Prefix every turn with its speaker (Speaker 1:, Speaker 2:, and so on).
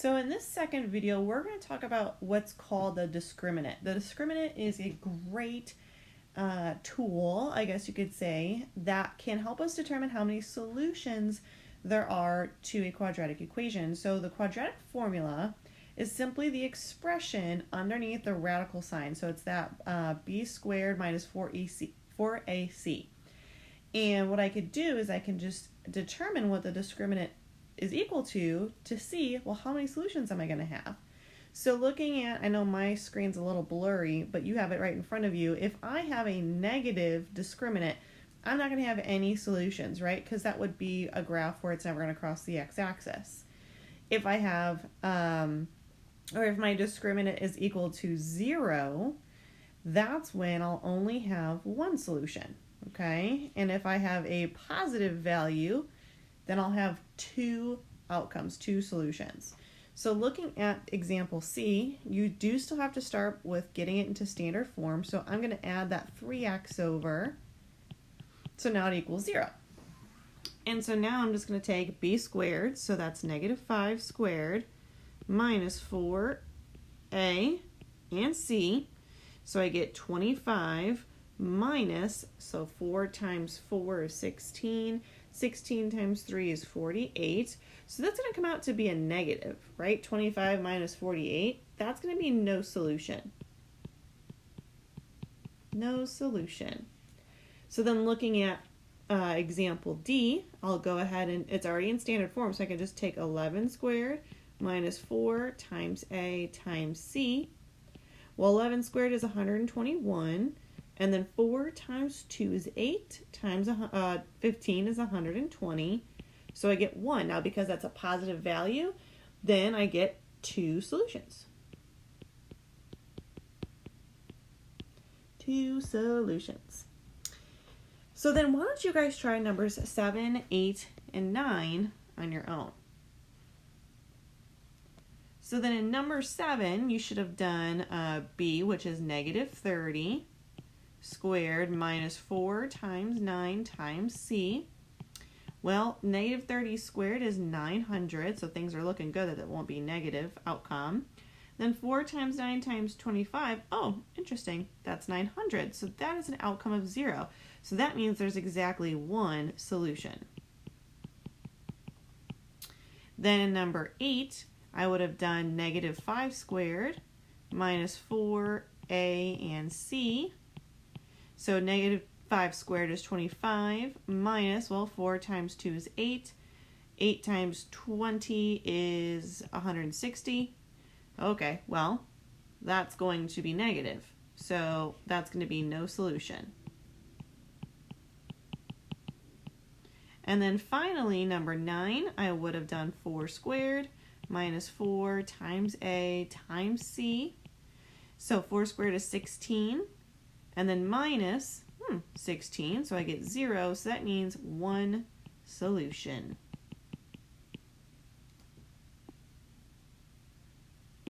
Speaker 1: So in this second video, we're going to talk about what's called the discriminant. The discriminant is a great tool, I guess you could say, that can help us determine how many solutions there are to a quadratic equation. So the quadratic formula is simply the expression underneath the radical sign. So it's that b squared minus 4ac. And what I could do is I can just determine what the discriminant is equal to see, well, how many solutions am I going to have? So looking at, I know my screen's a little blurry, but you have it right in front of you. If I have a negative discriminant, I'm not going to have any solutions, right? Because that would be a graph where it's never going to cross the x-axis. If I have, or if my discriminant is equal to 0, that's when I'll only have one solution, okay? And if I have a positive value, then I'll have two outcomes, two solutions. So looking at example C, you do still have to start with getting it into standard form. So I'm going to add that 3x over. So now it equals 0. And so now I'm just going to take b squared, so that's negative 5 squared, minus 4a and c. So I get 25 minus, so 4 times 4 is 16. 16 times 3 is 48. So that's going to come out to be a negative, right? 25 minus 48, that's going to be no solution. No solution. So then looking at example D, I'll go ahead and it's already in standard form, so I can just take 11 squared minus 4 times A times C. Well, 11 squared is 121. And then 4 times 2 is 8, times 15 is 120. So I get 1. Now, because that's a positive value, then I get two solutions. Two solutions. So then why don't you guys try numbers 7, 8, and 9 on your own? So then in number 7, you should have done B, which is negative 30. Squared minus 4 times 9 times c. Well, negative 30 squared is 900, so things are looking good that it won't be negative outcome. Then 4 times 9 times 25, oh, interesting, that's 900, so that is an outcome of 0. So that means there's exactly one solution. Then in number 8, I would have done negative 5 squared minus 4a and c. So negative 5 squared is 25 minus, well, 4 times 2 is 8. 8 times 20 is 160. Okay, well, that's going to be negative. So that's going to be no solution. And then finally, number 9, I would have done 4 squared minus 4 times A times C. So 4 squared is 16. And then minus 16, so I get 0, so that means one solution.